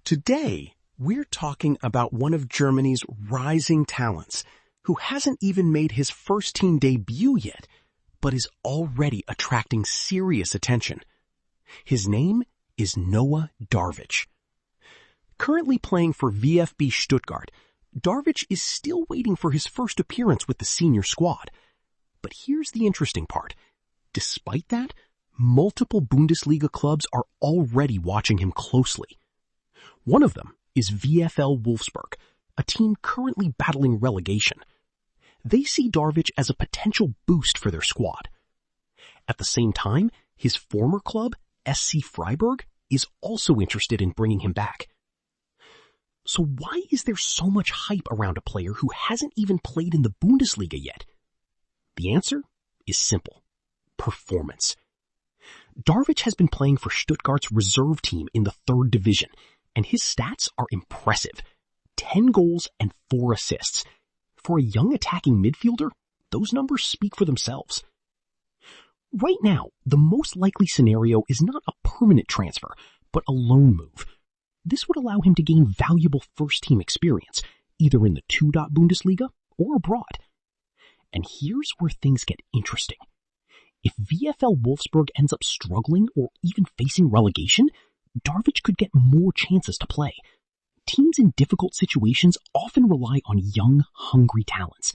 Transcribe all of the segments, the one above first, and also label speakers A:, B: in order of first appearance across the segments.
A: Today, we're talking about one of Germany's rising talents who hasn't even made his first-team debut yet, but is already attracting serious attention. His name is Noah Darwich. Currently playing for VfB Stuttgart, Darwich is still waiting for his first appearance with the senior squad. But here's the interesting part. Despite that, multiple Bundesliga clubs are already watching him closely. One of them is VfL Wolfsburg, a team currently battling relegation. They see Darwich as a potential boost for their squad. At the same time, his former club, SC Freiburg, is also interested in bringing him back. So why is there so much hype around a player who hasn't even played in the Bundesliga yet? The answer is simple. Performance. Darwich has been playing for Stuttgart's reserve team in the 3rd division, and his stats are impressive. 10 goals and 4 assists. For a young attacking midfielder, those numbers speak for themselves. Right now, the most likely scenario is not a permanent transfer, but a loan move. This would allow him to gain valuable first-team experience, either in the 2. Bundesliga or abroad. And here's where things get interesting. If VfL Wolfsburg ends up struggling or even facing relegation, Darwich could get more chances to play. Teams in difficult situations often rely on young, hungry talents.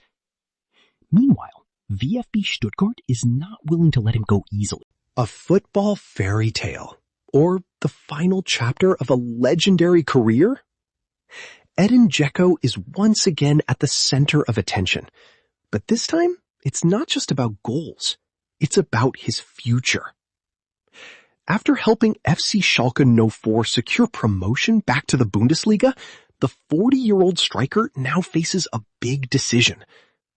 A: Meanwhile, VfB Stuttgart is not willing to let him go easily.
B: A football fairy tale, or the final chapter of a legendary career? Edin Dzeko is once again at the center of attention. But this time, it's not just about goals. It's about his future. After helping FC Schalke 04 secure promotion back to the Bundesliga, the 40-year-old striker now faces a big decision.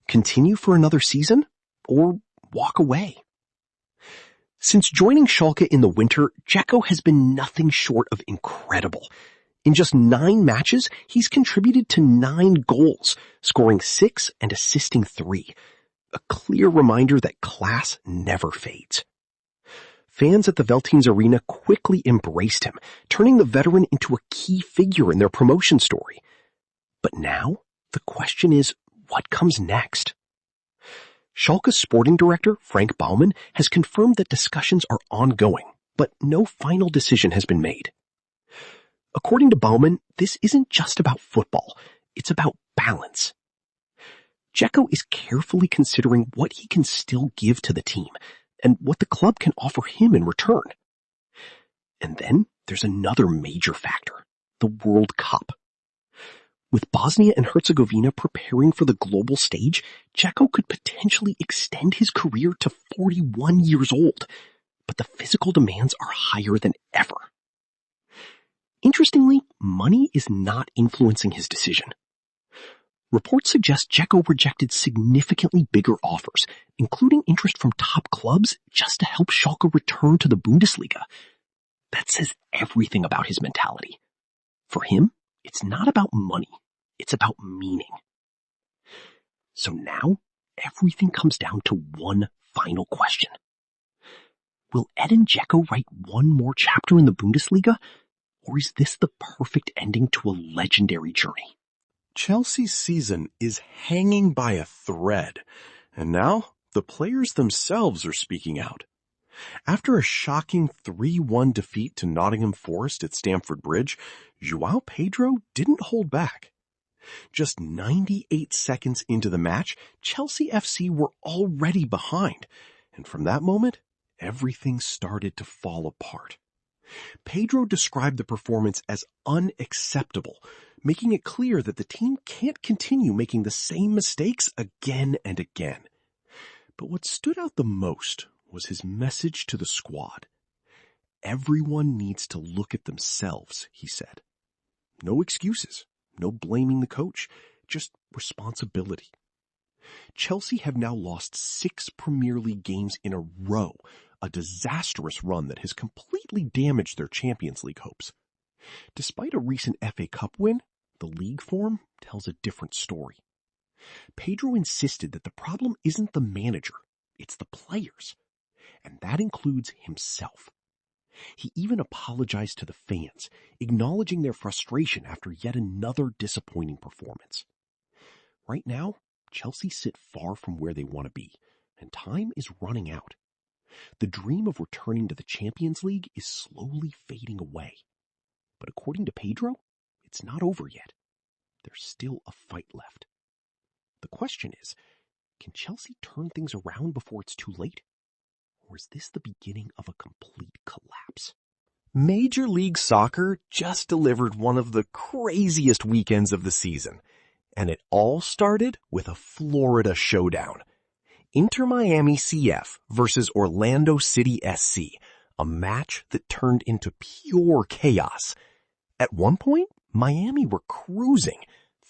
B: Continue for another season or walk away? Since joining Schalke in the winter, Dzeko has been nothing short of incredible. In just 9 matches, he's contributed to 9 goals, scoring 6 and assisting 3. A clear reminder that class never fades. Fans at the Veltins Arena quickly embraced him, turning the veteran into a key figure in their promotion story. But now, the question is, what comes next? Schalke's sporting director, Frank Baumann, has confirmed that discussions are ongoing, but no final decision has been made. According to Baumann, this isn't just about football, it's about balance. Dzeko is carefully considering what he can still give to the team, and what the club can offer him in return. And then there's another major factor, the World Cup. With Bosnia and Herzegovina preparing for the global stage, Dzeko could potentially extend his career to 41 years old, but the physical demands are higher than ever. Interestingly, money is not influencing his decision. Reports suggest Dzeko rejected significantly bigger offers, including interest from top clubs, just to help Schalke return to the Bundesliga. That says everything about his mentality. For him, it's not about money, it's about meaning. So now, everything comes down to one final question. Will Edin Dzeko write one more chapter in the Bundesliga, or is this the perfect ending to a legendary journey?
A: Chelsea's season is hanging by a thread, and now the players themselves are speaking out. After a shocking 3-1 defeat to Nottingham Forest at Stamford Bridge, João Pedro didn't hold back. Just 98 seconds into the match, Chelsea FC were already behind, and from that moment, everything started to fall apart. Pedro described the performance as unacceptable, making it clear that the team can't continue making the same mistakes again and again. But what stood out the most was his message to the squad. Everyone needs to look at themselves, he said. No excuses, no blaming the coach, just responsibility. Chelsea have now lost 6 Premier League games in a row, a disastrous run that has completely damaged their Champions League hopes. Despite a recent FA Cup win, the league form tells a different story. Pedro insisted that the problem isn't the manager, it's the players. And that includes himself. He even apologized to the fans, acknowledging their frustration after yet another disappointing performance. Right now, Chelsea sit far from where they want to be, and time is running out. The dream of returning to the Champions League is slowly fading away. But according to Pedro, it's not over yet. There's still a fight left. The question is, can Chelsea turn things around before it's too late? Or is this the beginning of a complete collapse? Major League Soccer just delivered one of the craziest weekends of the season. And it all started with a Florida showdown. Inter Miami CF versus Orlando City SC, a match that turned into pure chaos. At one point, Miami were cruising,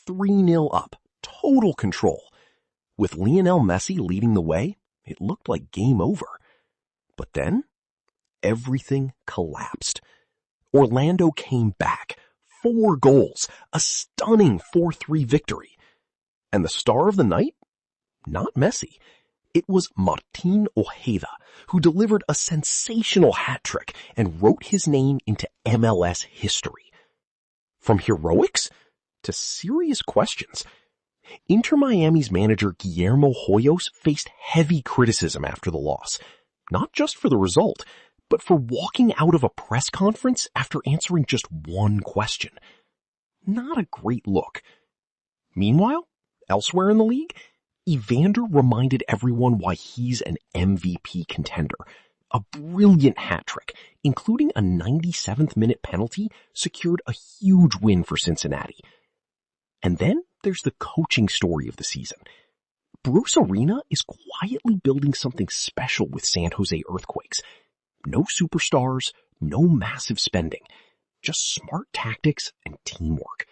A: 3-0 up, total control. With Lionel Messi leading the way, it looked like game over. But then, everything collapsed. Orlando came back, 4 goals, a stunning 4-3 victory. And the star of the night? Not Messi. It was Martin Ojeda, who delivered a sensational hat-trick and wrote his name into MLS history. From heroics to serious questions. Inter Miami's manager Guillermo Hoyos faced heavy criticism after the loss, not just for the result, but for walking out of a press conference after answering just one question. Not a great look. Meanwhile, elsewhere in the league, Evander reminded everyone why he's an MVP contender. A brilliant hat-trick, including a 97th minute penalty, secured a huge win for Cincinnati. And then there's the coaching story of the season. Bruce Arena is quietly building something special with San Jose Earthquakes. No superstars, no massive spending, just smart tactics and teamwork.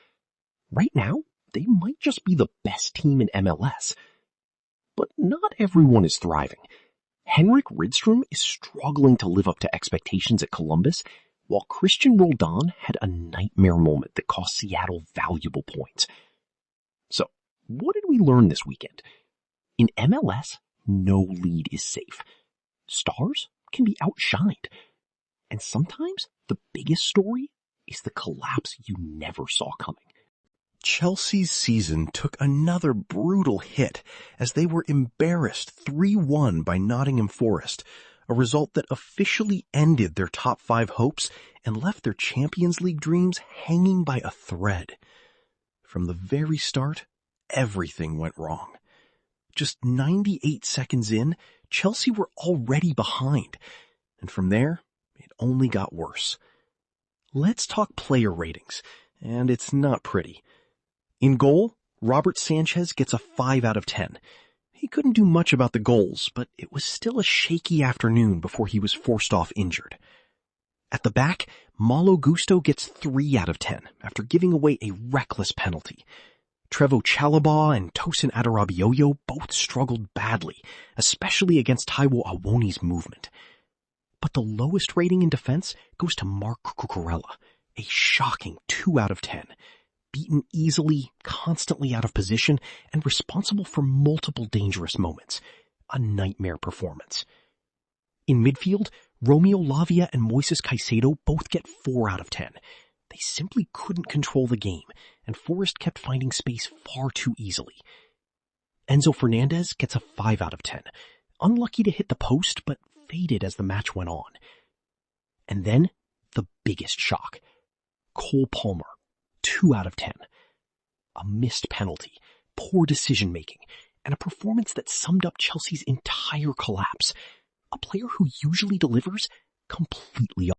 A: Right now, they might just be the best team in MLS. But not everyone is thriving. Henrik Rydstrom is struggling to live up to expectations at Columbus, while Christian Roldan had a nightmare moment that cost Seattle valuable points. So, what did we learn this weekend? In MLS, no lead is safe. Stars can be outshined. And sometimes the biggest story is the collapse you never saw coming. Chelsea's season took another brutal hit as they were embarrassed 3-1 by Nottingham Forest, a result that officially ended their top 5 hopes and left their Champions League dreams hanging by a thread. From the very start, everything went wrong. Just 98 seconds in, Chelsea were already behind, and from there, it only got worse. Let's talk player ratings, and it's not pretty. In goal, Robert Sanchez gets a 5 out of 10. He couldn't do much about the goals, but it was still a shaky afternoon before he was forced off injured. At the back, Malo Gusto gets 3 out of 10 after giving away a reckless penalty. Trevoh Chalobah and Tosin Adarabioyo both struggled badly, especially against Taiwo Awoniyi's movement. But the lowest rating in defense goes to Marc Cucurella, a shocking 2 out of 10. Beaten easily, constantly out of position, and responsible for multiple dangerous moments. A nightmare performance. In midfield, Romeo Lavia and Moises Caicedo both get 4 out of 10. They simply couldn't control the game, and Forest kept finding space far too easily. Enzo Fernandez gets a 5 out of 10. Unlucky to hit the post, but faded as the match went on. And then, the biggest shock. Cole Palmer. 2 out of 10. A missed penalty, poor decision-making, and a performance that summed up Chelsea's entire collapse. A player who usually delivers completely